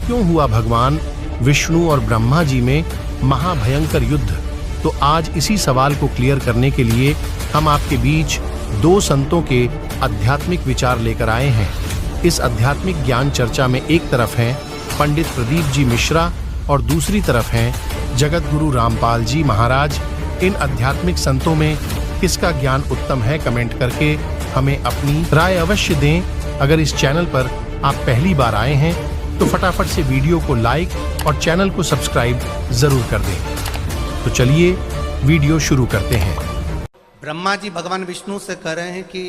क्यों हुआ भगवान विष्णु और ब्रह्मा जी में महाभयंकर युद्ध? तो आज इसी सवाल को क्लियर करने के लिए हम आपके बीच दो संतों के आध्यात्मिक विचार लेकर आए हैं। इस आध्यात्मिक ज्ञान चर्चा में एक तरफ हैं पंडित प्रदीप जी मिश्रा और दूसरी तरफ हैं जगत गुरु रामपाल जी महाराज। इन आध्यात्मिक संतों में किसका ज्ञान उत्तम है, कमेंट करके हमें अपनी राय अवश्य दें। अगर इस चैनल पर आप पहली बार आए हैं तो फटाफट से वीडियो को लाइक और चैनल को सब्सक्राइब जरूर कर दें। तो चलिए वीडियो शुरू करते हैं। ब्रह्मा जी भगवान विष्णु से कह रहे हैं कि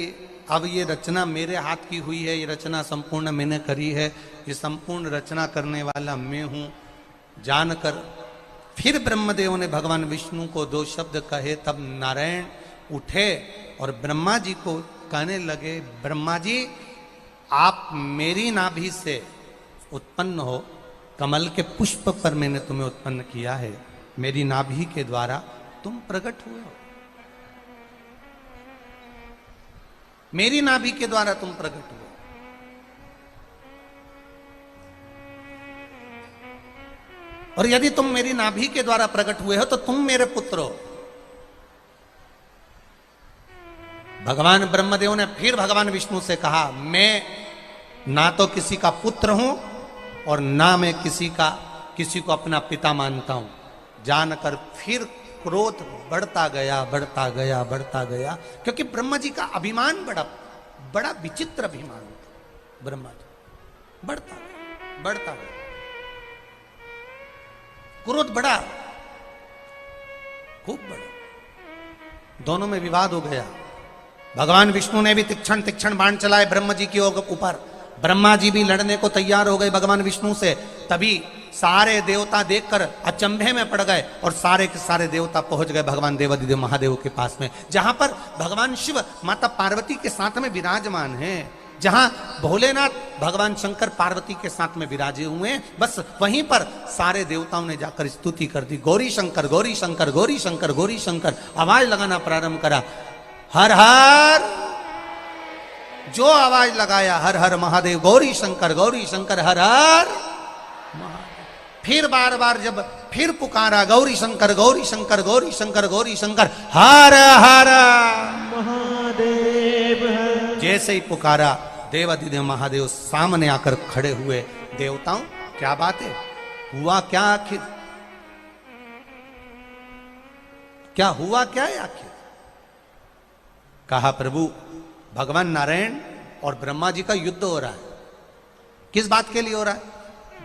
अब ये रचना मेरे हाथ की हुई है, ये रचना संपूर्ण मैंने करी है, ये संपूर्ण रचना करने वाला मैं हूँ जानकर फिर ब्रह्मदेव ने भगवान विष्णु को दो शब्द कहे। तब नारायण उठे और ब्रह्मा जी को कहने लगे, ब्रह्मा जी आप मेरी नाभि से उत्पन्न हो, कमल के पुष्प पर मैंने तुम्हें उत्पन्न किया है, मेरी नाभि के द्वारा तुम प्रकट हुए हो, मेरी नाभि के द्वारा तुम प्रकट हुए। और यदि तुम मेरी नाभि के द्वारा प्रकट हुए हो तो तुम मेरे पुत्र हो। भगवान ब्रह्मदेव ने फिर भगवान विष्णु से कहा, मैं ना तो किसी का पुत्र हूं और ना मैं किसी को अपना पिता मानता हूं। जानकर फिर क्रोध बढ़ता गया, क्योंकि ब्रह्मा जी का अभिमान बड़ा विचित्र अभिमान होता। ब्रह्मा जी बढ़ता गया, क्रोध बढ़ा, खूब बढ़ा, दोनों में विवाद हो गया। भगवान विष्णु ने भी तीक्ष्ण बाण चलाए ब्रह्मा जी के ऊपर। ब्रह्मा जी भी लड़ने को तैयार हो गए भगवान विष्णु से। तभी सारे देवता देखकर अचंभे में पड़ गए और सारे के सारे देवता पहुंच गए भगवान देवादिदेव महादेव के पास में, जहां पर भगवान शिव माता पार्वती के साथ में विराजमान हैं, जहां भोलेनाथ भगवान शंकर पार्वती के साथ में विराजे हुए हैं। बस वहीं पर सारे देवताओं ने जाकर स्तुति कर दी, गौरी शंकर गौरी शंकर गौरी शंकर गौरी शंकर। आवाज लगाना प्रारंभ करा, हर हर, जो आवाज लगाया हर हर महादेव, गौरी शंकर हर हर महादेव। फिर बार बार जब फिर पुकारा, गौरी शंकर गौरी शंकर गौरी शंकर गौरी शंकर हर हर महादेव। जैसे ही पुकारा देवादिदेव महादेव सामने आकर खड़े हुए। देवताओं क्या बात है, हुआ क्या आखिर, क्या हुआ क्या है आखिर? कहा, प्रभु भगवान नारायण और ब्रह्मा जी का युद्ध हो रहा है। किस बात के लिए हो रहा है?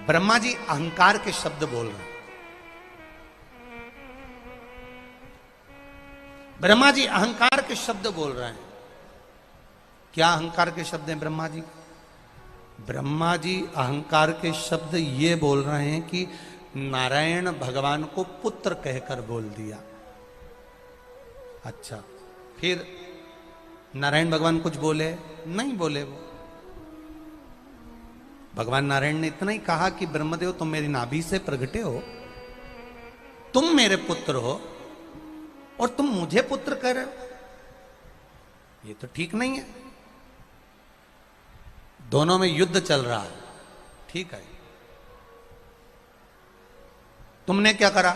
ब्रह्मा जी अहंकार के शब्द बोल रहे हैं। ब्रह्मा जी अहंकार के शब्द बोल रहे हैं। क्या अहंकार के शब्द हैं ब्रह्मा जी? ब्रह्मा जी अहंकार के शब्द ये बोल रहे हैं कि नारायण भगवान को पुत्र कहकर बोल दिया। अच्छा, फिर नारायण भगवान कुछ बोले? नहीं बोले। वो भगवान नारायण ने इतना ही कहा कि ब्रह्मदेव तुम मेरी नाभि से प्रगटे हो, तुम मेरे पुत्र हो और तुम मुझे पुत्र कह रहे हो, ये तो ठीक नहीं है। दोनों में युद्ध चल रहा है, ठीक है। तुमने क्या करा?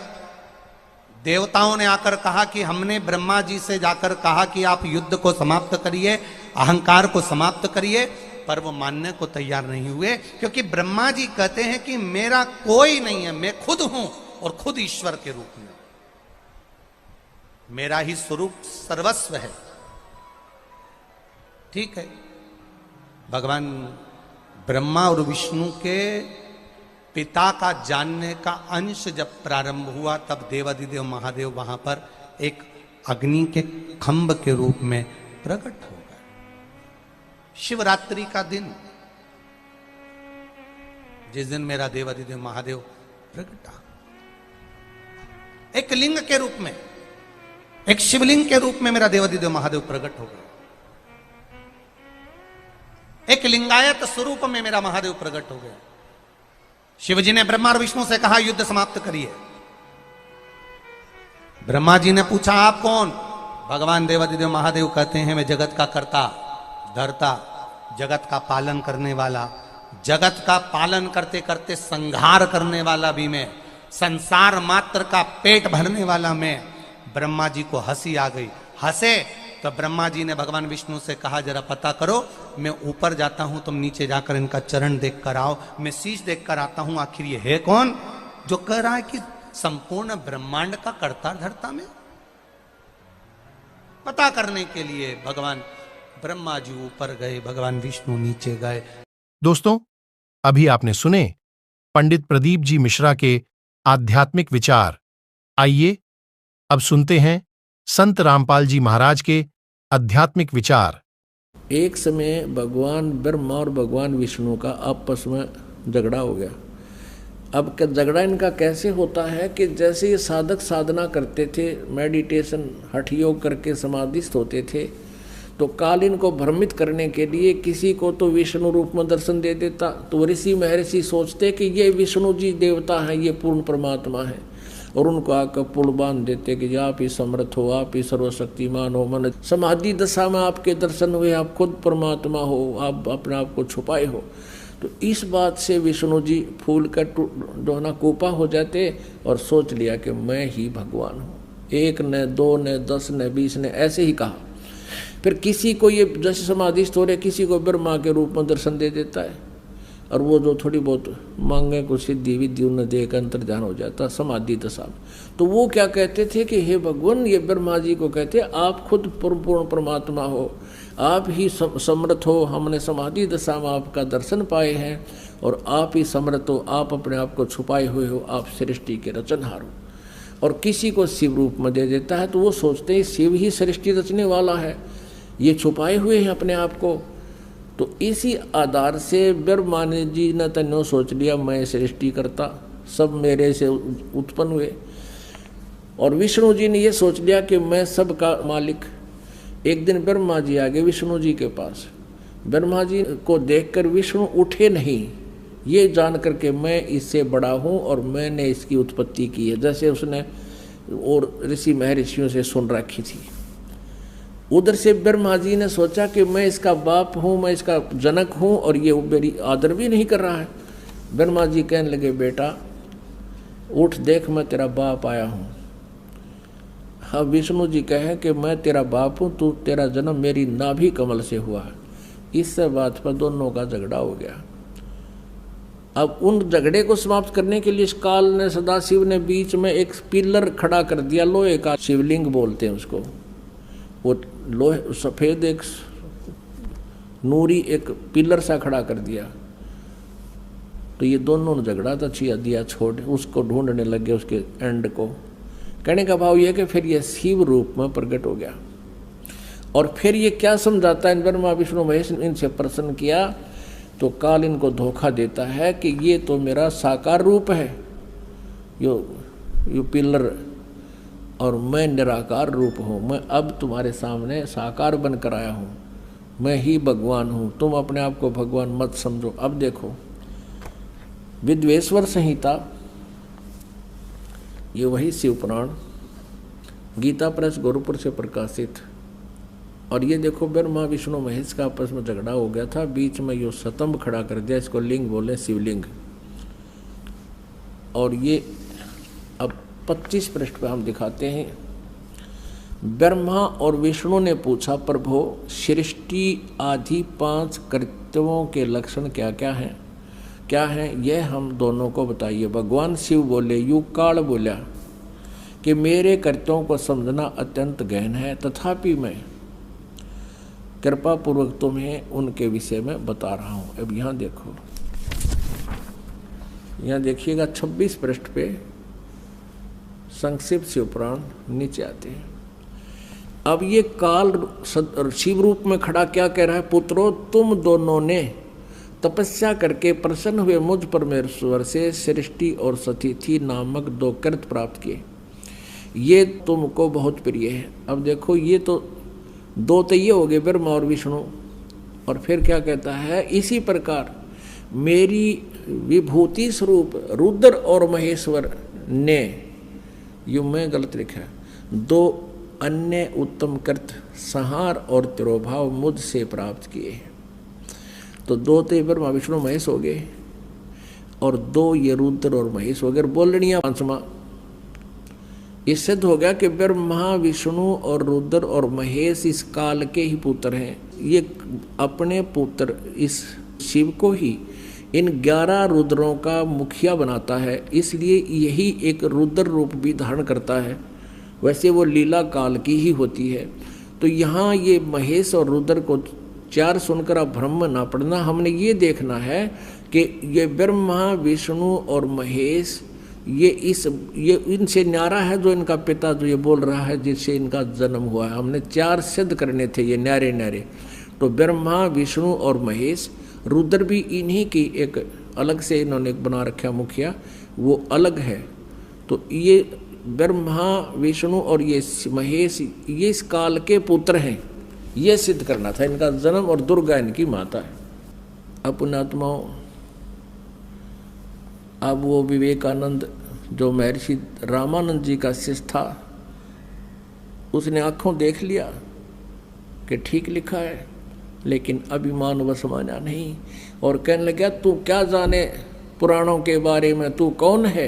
देवताओं ने आकर कहा कि हमने ब्रह्मा जी से जाकर कहा कि आप युद्ध को समाप्त करिए, अहंकार को समाप्त करिए, पर वो मानने को तैयार नहीं हुए, क्योंकि ब्रह्मा जी कहते हैं कि मेरा कोई नहीं है, मैं खुद हूं और खुद ईश्वर के रूप में, मेरा ही स्वरूप सर्वस्व है। ठीक है, भगवान ब्रह्मा और विष्णु के पिता का जानने का अंश जब प्रारंभ हुआ, तब देवादिदेव महादेव वहां पर एक अग्नि के खंभ के रूप में प्रकट हो गए। शिवरात्रि का दिन, जिस दिन मेरा देवादिदेव महादेव प्रकटा, एक लिंग के रूप में, एक शिवलिंग के रूप में मेरा देवादिदेव महादेव प्रकट हो गए। एक लिंगायत स्वरूप में मेरा महादेव प्रकट हो गया। शिवजी ने ब्रह्मा और विष्णु से कहा युद्ध समाप्त करिए। ब्रह्मा जी ने पूछा आप कौन? भगवान देवादिदेव महादेव कहते हैं मैं जगत का कर्ता धर्ता, जगत का पालन करने वाला, जगत का पालन करते करते संहार करने वाला भी मैं, संसार मात्र का पेट भरने वाला मैं। ब्रह्मा जी को हंसी आ गई, हंसे तो ब्रह्मा जी ने भगवान विष्णु से कहा जरा पता करो, मैं ऊपर जाता हूं, तुम नीचे जाकर इनका चरण देख कर आओ, मैं शीश देख कर आता हूं, आखिर ये है कौन जो कह रहा है कि संपूर्ण ब्रह्मांड का कर्ता धर्ता में। पता करने के लिए भगवान ब्रह्मा जी ऊपर गए, भगवान विष्णु नीचे गए। दोस्तों, अभी आपने सुने पंडित प्रदीप जी मिश्रा के आध्यात्मिक विचार। आइए अब सुनते हैं संत रामपाल जी महाराज के आध्यात्मिक विचार। एक समय भगवान ब्रह्मा और भगवान विष्णु का आपस में झगड़ा हो गया। अब झगड़ा इनका कैसे होता है कि जैसे ये साधक साधना करते थे, मेडिटेशन हठ योग करके समाधिस्थ होते थे, तो काल इनको भ्रमित करने के लिए किसी को तो विष्णु रूप में दर्शन दे देता, तो ऋषि महर्षि सोचते कि ये विष्णु जी देवता हैं, ये पूर्ण परमात्मा है, और उनको आकर पुल बांध देते कि आप ही समर्थ हो, आप ही सर्वशक्तिमान हो, मन समाधि दशा में आपके दर्शन हुए, आप खुद परमात्मा हो, आप अपने आप को छुपाए हो। तो इस बात से विष्णु जी फूल कर दोहना कोपा हो जाते और सोच लिया कि मैं ही भगवान हूँ। एक ने, दो ने, 10 ने, 20 ने ऐसे ही कहा। फिर किसी को ये जैसे समाधिस्थ हो रहे, किसी को ब्रह्मा के रूप में दर्शन दे देता है, और वो जो थोड़ी बहुत मांगे कुछ सिद्धि विद्धि उन्हें देकर अंतर्ध्यान हो जाता समाधि दशा में। तो वो क्या कहते थे कि हे भगवान, ये ब्रह्मा जी को कहते आप खुद पूर्ण परमात्मा हो, आप ही समर्थ हो, हमने समाधि दशा में आपका दर्शन पाए हैं, और आप ही समर्थ हो, आप अपने आप को छुपाए हुए हो, आप सृष्टि के रचनहार हो। और किसी को शिव रूप में दे देता है, तो वो सोचते हैं शिव ही सृष्टि रचने वाला है, ये छुपाए हुए हैं अपने आप को। तो इसी आधार से ब्रह्मा जी ने तन्नो सोच लिया मैं सृष्टि करता, सब मेरे से उत्पन्न हुए। और विष्णु जी ने ये सोच लिया कि मैं सब का मालिक। एक दिन ब्रह्मा जी आ गए विष्णु जी के पास। ब्रह्मा जी को देखकर विष्णु उठे नहीं, ये जान करके मैं इससे बड़ा हूँ और मैंने इसकी उत्पत्ति की है, जैसे उसने और ऋषि महर्षियों से सुन रखी थी। उधर से ब्रह्मा जी ने सोचा कि मैं इसका बाप हूँ, मैं इसका जनक हूँ, और ये मेरी आदर भी नहीं कर रहा है। ब्रह्मा जी कहने लगे बेटा उठ देख, मैं तेरा बाप आया हूँ। हाँ, विष्णु जी कहे कि मैं तेरा बाप हूँ, तू तेरा जन्म मेरी नाभि कमल से हुआ है। इस बात पर दोनों का झगड़ा हो गया। अब उन झगड़े को समाप्त करने के लिए इस काल ने, सदाशिव ने बीच में एक पिलर खड़ा कर दिया, लोहे का, शिवलिंग बोलते हैं उसको। वो लोहे सफ़ेद एक नूरी एक पिलर सा खड़ा कर दिया। तो ये दोनों ने झगड़ा था, छिया दिया छोड़, उसको ढूंढने लगे उसके एंड को। कहने का भाव यह कि फिर ये शिव रूप में प्रकट हो गया। और फिर ये क्या समझाता है, ब्रह्मा विष्णु महेश इनसे प्रसन्न किया, तो काल इनको धोखा देता है कि ये तो मेरा साकार रूप है, यो पिलर, और मैं निराकार रूप हूँ। मैं अब तुम्हारे सामने साकार बनकर आया हूँ, मैं ही भगवान हूँ, तुम अपने आप को भगवान मत समझो। अब देखो विद्वेश्वर संहिता, ये वही शिव पुराण, गीता प्रेस गोरखपुर से प्रकाशित। और ये देखो ब्रह्मा विष्णु महेश का आपस में झगड़ा हो गया था, बीच में यो स्तंभ खड़ा कर दिया, इसको लिंग बोले, शिवलिंग। और ये अब 25 पृष्ठ पे हम दिखाते हैं। ब्रह्मा और विष्णु ने पूछा, प्रभु सृष्टि आदि 5 कर्तव्यों के लक्षण क्या क्या हैं? क्या है यह हम दोनों को बताइए। भगवान शिव बोले, युगकाल बोला कि मेरे कर्तव्यों को समझना अत्यंत गहन है, तथापि मैं कृपा पूर्वक तुम्हें उनके विषय में बता रहा हूँ। अब यहाँ देखो, यहाँ देखिएगा 26 पृष्ठ पे संक्षिप्त शिव पुराण नीचे आते हैं। अब ये काल शिव रूप में खड़ा क्या कह रहा है, पुत्रों तुम दोनों ने तपस्या करके प्रसन्न हुए मुझ परमेश्वर से सृष्टि और सतिथि नामक 2 कृत प्राप्त किए, ये तुमको बहुत प्रिय है। अब देखो ये तो 2 तो ये हो गए ब्रह्मा और विष्णु, और फिर क्या कहता है, इसी प्रकार मेरी विभूति स्वरूप रुद्र और महेश्वर ने, यू में गलत लिखा है, 2 अन्य उत्तम कृत संहार और तिरोभाव मुझसे प्राप्त किए हैं। तो दो तो ब्रह्मा विष्णु महेश हो गए और दो ये रुद्र और महेश हो गए। बोलनिया पांचवा ये सिद्ध हो गया कि ब्रह्मा विष्णु और रुद्र और महेश इस काल के ही पुत्र हैं। ये अपने पुत्र इस शिव को ही इन 11 रुद्रों का मुखिया बनाता है, इसलिए यही एक रुद्र रूप भी धारण करता है। वैसे वो लीला काल की ही होती है। तो यहाँ ये महेश और रुद्र को 4 सुनकर आप भ्रम ना पड़ना। हमने ये देखना है कि ये ब्रह्मा विष्णु और महेश ये इनसे न्यारा है जो इनका पिता जो ये बोल रहा है जिससे इनका जन्म हुआ है। हमने 4 सिद्ध करने थे ये न्यारे न्यारे। तो ब्रह्मा विष्णु और महेश, रुद्र भी इन्हीं की एक अलग से इन्होंने बना रखा मुखिया, वो अलग है। तो ये ब्रह्मा विष्णु और ये महेश ये इस काल के पुत्र हैं, ये सिद्ध करना था इनका जन्म, और दुर्गा इनकी माता है। अब पुण्यात्माओं, अब वो विवेकानंद जो महर्षि रामानंद जी का शिष्य था, उसने आंखों देख लिया कि ठीक लिखा है, लेकिन अभिमान वश माना नहीं और कहने लगा तू क्या जाने पुराणों के बारे में, तू कौन है,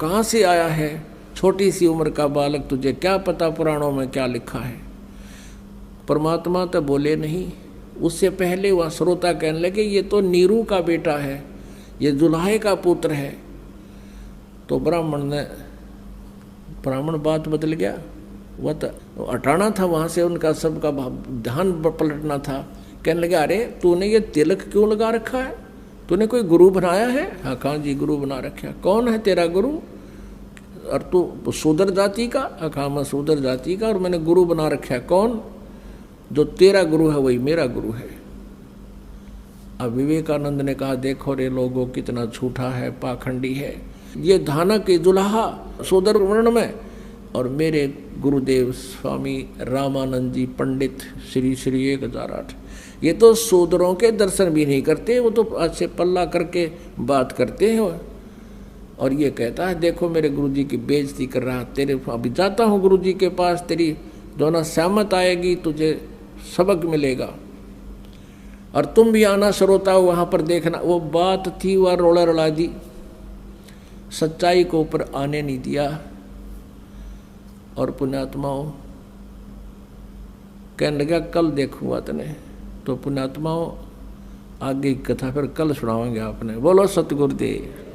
कहाँ से आया है, छोटी सी उम्र का बालक, तुझे क्या पता पुराणों में क्या लिखा है। परमात्मा तो बोले नहीं। उससे पहले वह श्रोता कहने लगे ये तो नीरू का बेटा है, ये जुलाहे का पुत्र है। तो ब्राह्मण बात बदल गया, वह तो हटाना था वहाँ से, उनका सबका ध्यान पलटना था। कहने लगे अरे तूने ये तिलक क्यों लगा रखा है, तूने कोई गुरु बनाया है? हाँ कहाँ जी गुरु बना रखा। कौन है तेरा गुरु? और तू शूद्र जाति का? हाँ मैं शूद्र जाति का और मैंने गुरु बना रखा है। कौन? जो तेरा गुरु है वही मेरा गुरु है। अब विवेकानंद ने कहा देखो रे लोगों कितना झूठा है, पाखंडी है, ये धानक जुलाहा शूद्र वर्ण में, और मेरे गुरुदेव स्वामी रामानंद जी पंडित श्री 1008 ये तो शूद्रों के दर्शन भी नहीं करते, वो तो अच्छे पल्ला करके बात करते हैं। और ये कहता है देखो मेरे गुरुजी की बेइज्जती कर रहा, तेरे अभी जाता हूँ गुरुजी के पास, तेरी जो ना सहमत आएगी तुझे सबक मिलेगा, और तुम भी आना श्रोता हो वहाँ पर देखना। वो बात थी वह रोड़ा रड़ा दी, सच्चाई को ऊपर आने नहीं दिया। और पुण्यात्माओं कहने लगा कल देखूंगा तने। तो पुण्यात्माओं आगे की कथा फिर कल सुनावांगे आपने। बोलो सतगुरुदेव।